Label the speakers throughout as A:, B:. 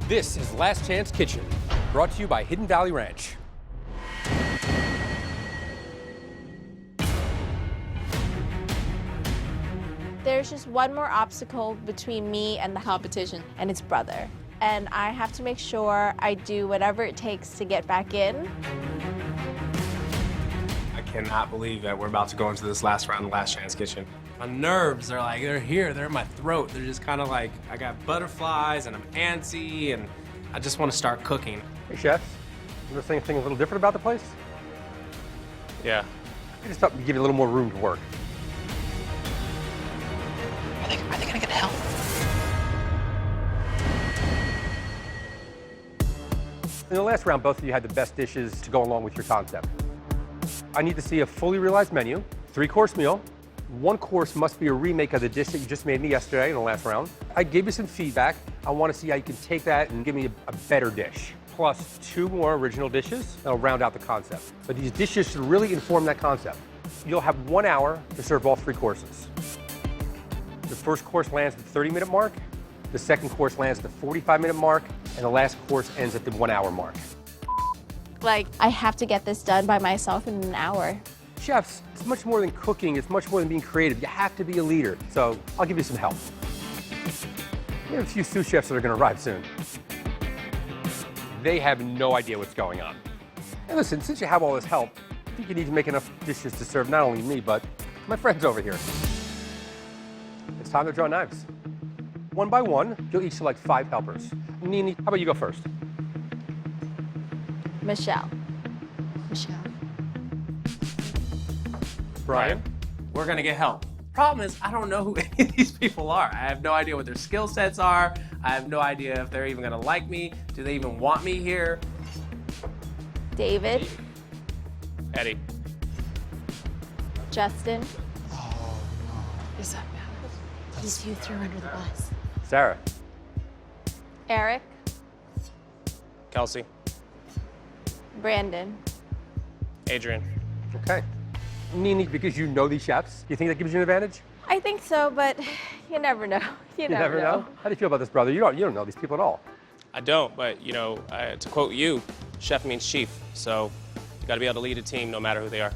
A: This is Last Chance Kitchen, brought to you by Hidden Valley Ranch.
B: There's just one more obstacle between me and the competition, and it's brother. And I have to make sure I do whatever it takes to get back in.
C: I cannot believe that we're about to go into this last round of Last Chance Kitchen. My nerves are like, they're here, they're in my throat. They're just kind of like, I got butterflies and I'm antsy and I just want to start cooking.
A: Hey, chefs, you notice anything a little different about the place?
C: Yeah.
A: I just thought we'd give you a little more room to work.
D: Are they gonna get help?
A: In the last round, both of you had the best dishes to go along with your concept. I need to see a fully realized menu, 3-course meal. 1 course must be a remake of the dish that you just made me yesterday in the last round. I gave you some feedback. I want to see how you can take that and give me a better dish. Plus 2 more original dishes that'll round out the concept. But these dishes should really inform that concept. You'll have 1 hour to serve all 3 courses. The first course lands at the 30-minute mark, the second course lands at the 45-minute mark, and the last course ends at the 1-hour mark.
B: Like, I have to get this done by myself in an hour.
A: Chefs, it's much more than cooking, it's much more than being creative. You have to be a leader, so I'll give you some help. We have a few sous chefs that are gonna arrive soon. They have no idea what's going on. And listen, since you have all this help, I think you need to make enough dishes to serve not only me, but my friends over here. It's time to draw knives. 1 by 1, you'll each select 5 helpers. Nini, how about you go first?
B: Michelle.
A: Brian?
C: We're gonna get help. Problem is, I don't know who any of these people are. I have no idea what their skill sets are. I have no idea if they're even gonna like me. Do they even want me here?
B: David.
C: Eddie.
B: Justin.
D: Is that bad? He's you threw under the bus.
A: Sarah?
B: Eric.
C: Kelsey.
B: Brandon.
C: Adrian.
A: Okay. Nini, because you know these chefs, do you think that gives you an advantage?
B: I think so, but you never know. You never know.
A: How do you feel about this, brother? You don't know these people at all.
C: I don't, but you know, to quote you, chef means chief. So you gotta be able to lead a team no matter who they are.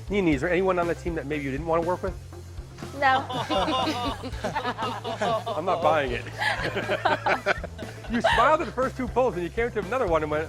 A: Nini, is there anyone on the team that maybe you didn't want to work with?
B: No.
A: I'm not buying it. You smiled at the first 2 polls and you came to another one and went,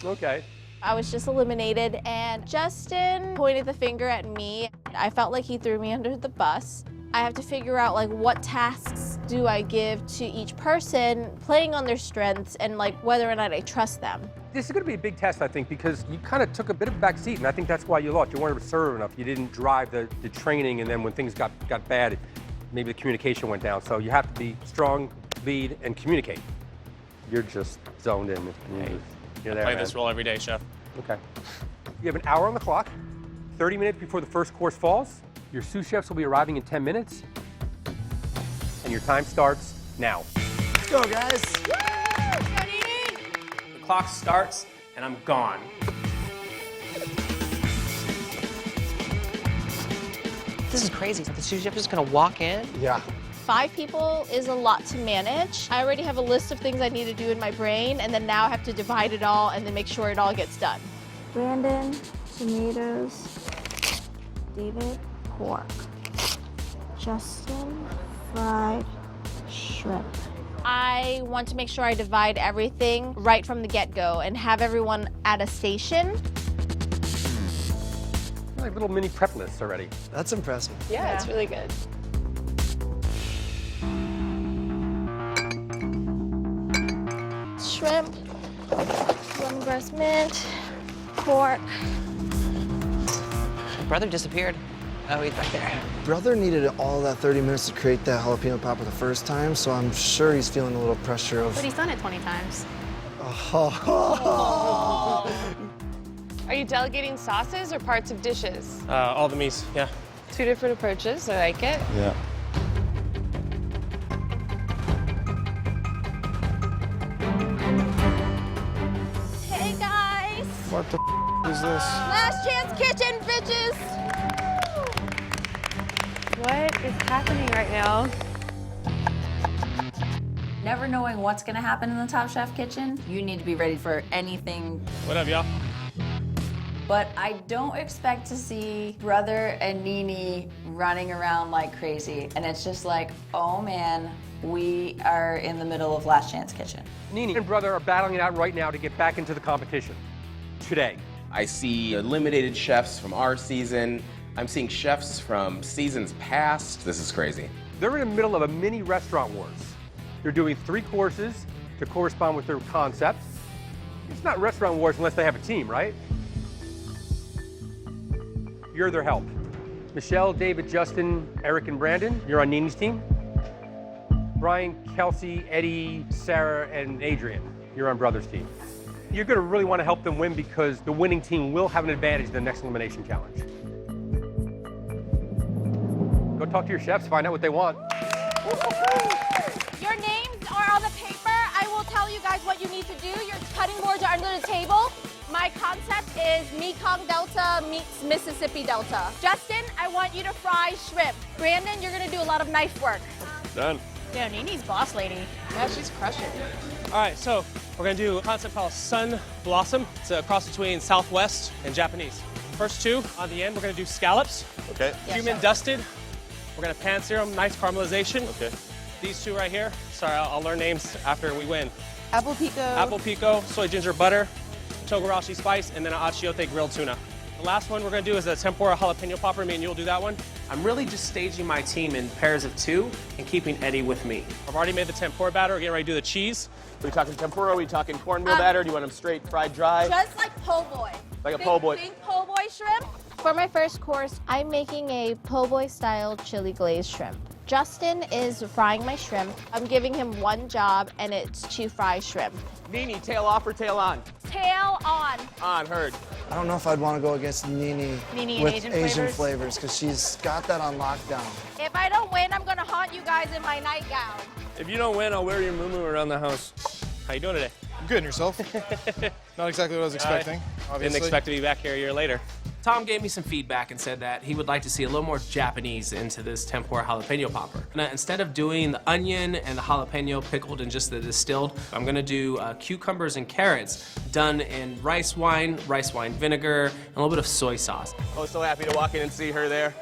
A: okay.
B: I was just eliminated, and Justin pointed the finger at me. I felt like he threw me under the bus. I have to figure out like what tasks do I give to each person, playing on their strengths and like whether or not I trust them.
A: This is going to be a big test, I think, because you kind of took a bit of a back seat, and I think that's why you lost. You weren't reserved enough. You didn't drive the training, and then when things got bad, maybe the communication went down. So you have to be strong, lead, and communicate. You're just zoned in. You're there,
C: Play
A: man.
C: this role every day, chef.
A: Okay. You have an hour on the clock, 30 minutes before the first course falls. Your sous chefs will be arriving in 10 minutes, and your time starts now.
E: Let's go, guys.
C: The clock starts and I'm gone.
D: This is crazy. The sous chef is just gonna walk in?
E: Yeah.
B: 5 people is a lot to manage. I already have a list of things I need to do in my brain, and then now I have to divide it all and then make sure it all gets done. Brandon, tomatoes. David, pork. Justin, fried shrimp. I want to make sure I divide everything right from the get-go and have everyone at a station.
A: Like little mini prep lists already.
E: That's impressive.
D: Yeah, it's really good.
B: Shrimp, lemongrass mint, pork.
D: Brother disappeared. Oh, he's back there.
E: Brother needed all that 30 minutes to create that jalapeno popper the first time, so I'm sure he's feeling a little pressure of...
F: But he's done it 20 times.
G: Are you delegating sauces or parts of dishes?
C: All the meats, yeah.
G: 2 different approaches, I like it.
E: Yeah.
B: Hey guys!
E: What the is this?
B: Last chance kitchen, bitches!
G: What is happening right now?
F: Never knowing what's gonna happen in the Top Chef kitchen, you need to be ready for anything.
C: What up, y'all?
F: But I don't expect to see Brother and Nene running around like crazy. And it's just like, oh man, we are in the middle of Last Chance Kitchen.
A: Nene and Brother are battling it out right now to get back into the competition. Today.
H: I see eliminated chefs from our season. I'm seeing chefs from seasons past. This is crazy.
A: They're in the middle of a mini restaurant wars. They're doing 3 courses to correspond with their concept. It's not restaurant wars unless they have a team, right? You're their help. Michelle, David, Justin, Eric, and Brandon, you're on Nene's team. Brian, Kelsey, Eddie, Sarah, and Adrian, you're on Brother's team. You're gonna really wanna help them win because the winning team will have an advantage in the next elimination challenge. Go talk to your chefs, find out what they want.
B: Your names are on the paper. I will tell you guys what you need to do. Your cutting boards are under the table. My concept is Mekong Delta meets Mississippi Delta. Justin, I want you to fry shrimp. Brandon, you're gonna do a lot of knife work.
C: Done.
D: Yeah, Nene's boss lady.
G: Yeah, she's crushing.
C: All right, so we're gonna do a concept called Sun Blossom. It's a cross between Southwest and Japanese. First 2, on the end, we're gonna do scallops.
I: Okay.
C: Cumin dusted. We're gonna pan sear 'em, nice caramelization.
I: Okay.
C: These 2 right here, sorry, I'll learn names after we win.
D: Apple pico.
C: Apple pico, soy ginger butter, togarashi spice, and then an achiote grilled tuna. The last one we're gonna do is a tempura jalapeno popper. Me and you'll do that one. I'm really just staging my team in pairs of 2 and keeping Eddie with me. I've already made the tempura batter. We're getting ready to do the cheese.
I: Are we talking tempura? Are we talking cornmeal batter? Do you want them straight, fried, dry?
B: Just like po' boy.
I: Like a po' boy.
B: Think po' boy shrimp. For my first course, I'm making a po' boy style chili glazed shrimp. Justin is frying my shrimp. I'm giving him one job, and it's to fry shrimp.
I: Nene, tail off or tail on?
B: Tail on.
I: On, heard.
E: I don't know if I'd want to go against Nene
D: Nene and
E: with
D: Asian
E: flavors because she's got that on lockdown.
B: If I don't win, I'm gonna haunt you guys in my nightgown.
C: If you don't win, I'll wear your muumuu around the house. How you doing today?
J: Good, and yourself? Not exactly what I was expecting, obviously.
C: Didn't expect to be back here a year later. Tom gave me some feedback and said that he would like to see a little more Japanese into this tempura jalapeno popper. Now, instead of doing the onion and the jalapeno pickled in just the distilled, I'm gonna do cucumbers and carrots done in rice wine vinegar, and a little bit of soy sauce.
I: I was so happy to walk in and see her there.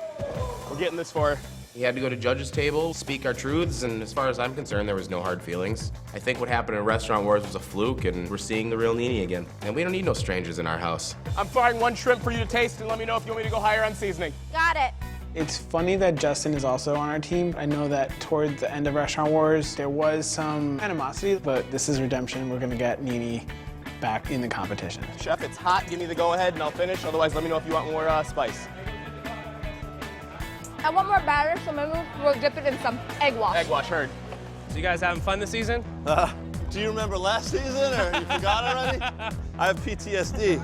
I: We're getting this for her.
H: We had to go to judges' table, speak our truths, and as far as I'm concerned, there was no hard feelings. I think what happened in Restaurant Wars was a fluke, and we're seeing the real Nene again. And we don't need no strangers in our house.
I: I'm frying 1 shrimp for you to taste, and let me know if you want me to go higher on seasoning.
B: Got it.
K: It's funny that Justin is also on our team. I know that towards the end of Restaurant Wars, there was some animosity, but this is redemption. We're gonna get Nene back in the competition.
I: Chef, it's hot. Give me the go-ahead, and I'll finish. Otherwise, let me know if you want more spice.
B: I want more batter, so maybe we'll dip it in some egg wash.
I: Egg wash, heard.
C: So you guys having fun this season?
J: Do you remember last season, or you forgot already? I have PTSD.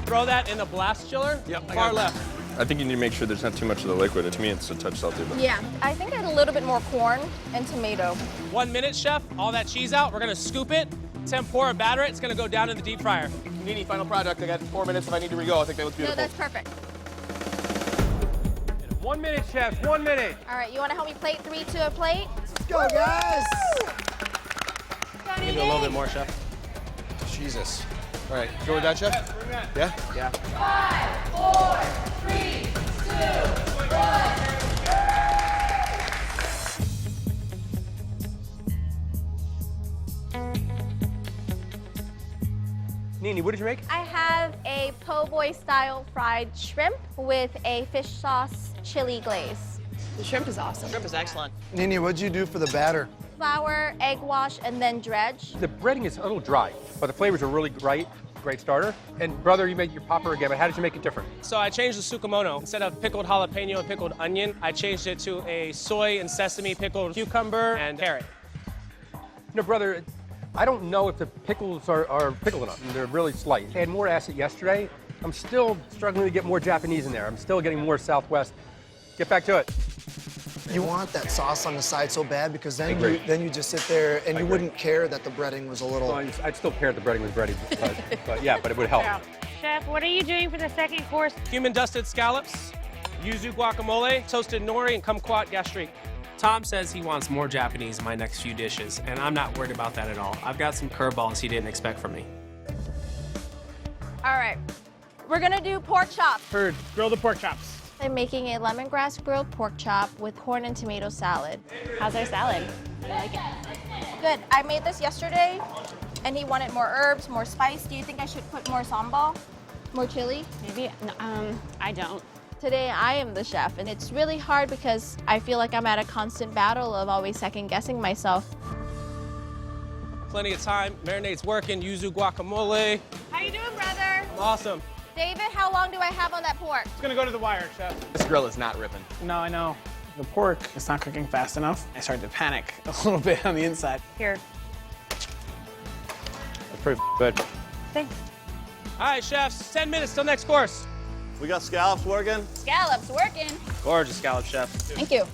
C: Throw that in the blast chiller.
I: Yep, I
C: Far
I: got it.
C: left.
J: I think you need to make sure there's not too much of the liquid. To me, it's a touch salty. But...
B: Yeah, I think I had a little bit more corn and tomato.
C: 1 minute, chef. All that cheese out. We're gonna scoop it, tempura batter it. It's gonna go down in the deep fryer.
I: Nene, final product. I got 4 minutes if I need to re-go. I think that looks
B: No,
I: beautiful.
B: that's perfect.
A: 1 minute, chefs, 1 minute.
B: All right, you want to help me plate 3 to a plate?
E: Let's go, guys!
C: Maybe a little bit more, chef.
J: Jesus. All right, go with that, Chef? Yeah?
C: Yeah.
B: 5, 4, 3, 2, 1.
A: Nene, what did you make?
B: I have a po' boy style fried shrimp with a fish sauce chili glaze.
G: The shrimp is awesome.
I: Shrimp is excellent.
E: Nene, what'd you do for the batter?
B: Flour, egg wash, and then dredge.
A: The breading is a little dry, but the flavors are really great. Great starter. And brother, you made your popper again, but how did you make it different?
C: So I changed the tsukemono. Instead of pickled jalapeno and pickled onion, I changed it to a soy and sesame pickled cucumber and carrot.
A: No, brother, I don't know if the pickles are pickled enough. They're really slight. I had more acid yesterday. I'm still struggling to get more Japanese in there. I'm still getting more Southwest. Get back to it.
E: You want that sauce on the side so bad because
A: I
E: then
A: agree.
E: you just sit there and you
A: agree.
E: wouldn't care that the breading was a little.
A: Well, I'd still pair the breading with breading, but yeah, but it would help.
B: Yeah.
L: Chef, what are you doing for the second course?
C: Cumin dusted scallops, yuzu guacamole, toasted nori, and kumquat gastrique. Tom says he wants more Japanese in my next few dishes, and I'm not worried about that at all. I've got some curveballs he didn't expect from me.
B: All right, we're gonna do pork chops.
K: Heard. Grill the pork chops.
B: I'm making a lemongrass grilled pork chop with corn and tomato salad.
L: How's our salad?
B: I like it. Good. I made this yesterday, and he wanted more herbs, more spice. Do you think I should put more sambal? More chili?
L: Maybe, I don't.
B: Today I am the chef, and it's really hard because I feel like I'm at a constant battle of always second guessing myself.
C: Plenty of time. Marinade's working. Yuzu guacamole.
B: How you doing, brother?
C: Awesome.
B: David, how long do I have on that pork?
K: It's gonna go to the wire, Chef.
I: This grill is not ripping.
K: No, I know. The pork is not cooking fast enough. I started to panic a little bit on the inside.
L: Here.
A: That's pretty good.
L: Thanks.
C: All right, chefs, 10 minutes till next course.
J: We got scallops working.
B: Scallops working.
C: Gorgeous scallop, chef.
B: Thank you.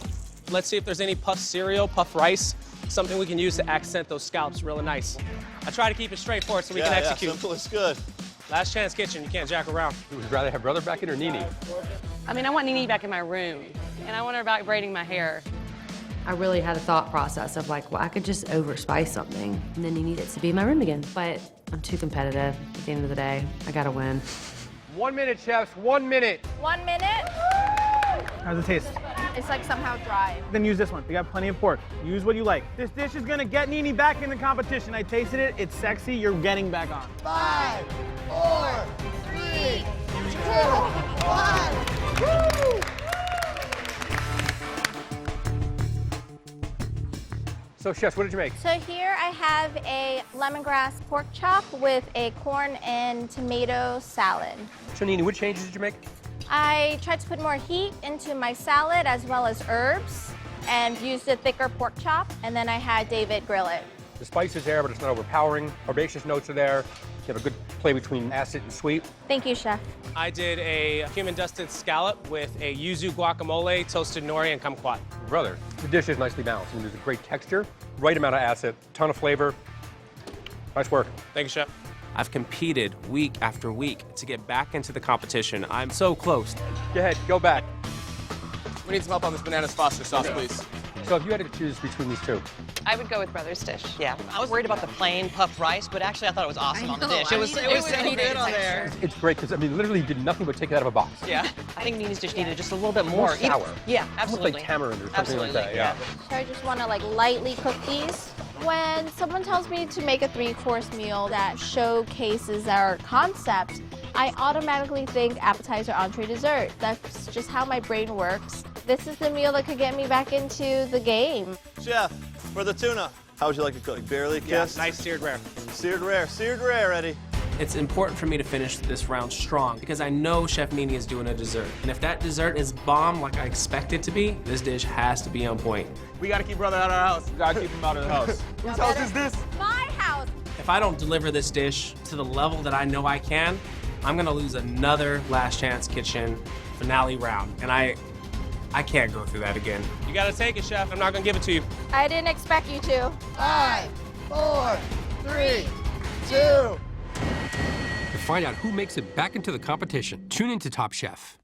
C: Let's see if there's any puff cereal, puff rice, something we can use to accent those scallops really nice. I try to keep it straightforward so we can execute.
J: Yeah, simple is good.
C: Last chance kitchen, you can't jack around.
A: Would you rather have brother back in or Nene?
L: I mean, I want Nene back in my room, and I want her back braiding my hair.
D: I really had a thought process of like, well, I could just overspice something, and then you need it to be in my room again. But I'm too competitive. At the end of the day, I gotta win.
A: 1 minute, chefs, 1 minute.
B: 1 minute.
K: How's it taste?
B: It's like somehow dry.
K: Then use this one. We got plenty of pork. Use what you like. This dish is gonna get Nene back in the competition. I tasted it. It's sexy. You're getting back on.
E: 5, 4, 3, 2, 1. Woo!
A: So, chefs, what did you make?
B: So here I have a lemongrass pork chop with a corn and tomato salad.
A: So, Nene, what changes did you make?
B: I tried to put more heat into my salad as well as herbs and used a thicker pork chop, and then I had David grill it.
A: The spice is there, but it's not overpowering. Herbaceous notes are there. You have a good play between acid and sweet.
B: Thank you, chef.
C: I did a cumin dusted scallop with a yuzu guacamole, toasted nori, and kumquat.
A: Brother, the dish is nicely balanced. I mean, there's a great texture, right amount of acid, ton of flavor. Nice work.
C: Thank you, chef. I've competed week after week to get back into the competition. I'm so close.
A: Go ahead, go back.
I: We need some help on this banana foster sauce, please.
A: So if you had to choose between these two,
G: I would go with brother's dish.
M: Yeah, I was worried about the plain puffed rice, but actually I thought it was awesome on the dish. It was so good on there.
A: it's great because, I mean, literally did nothing but take it out of a box.
M: Yeah, I think Nene's dish needed just a little bit
A: More
M: more.
A: sour.
M: Yeah,
A: Almost
M: absolutely.
A: like tamarind or something
M: Absolutely,
A: like that, yeah.
B: So I just want to like lightly cook these. When someone tells me to make a 3-course meal that showcases our concept, I automatically think appetizer, entree, dessert. That's just how my brain works. This is the meal that could get me back into the game.
J: Chef, for the tuna, how would you like to cook? Barely kissed?
C: Nice seared rare.
J: Seared rare. Seared rare, Eddie.
C: It's important for me to finish this round strong because I know Chef Nene is doing a dessert. And if that dessert is bomb like I expect it to be, this dish has to be on point.
I: We gotta keep brother out of our house. We gotta keep him out of the house.
J: Whose house is this?
B: My house.
C: If I don't deliver this dish to the level that I know I can, I'm gonna lose another Last Chance Kitchen finale round. And I can't go through that again. You gotta take it, chef. I'm not gonna give it to you.
B: I didn't expect you to.
E: 5, 4, 3, 2.
A: To find out who makes it back into the competition, tune into Top Chef.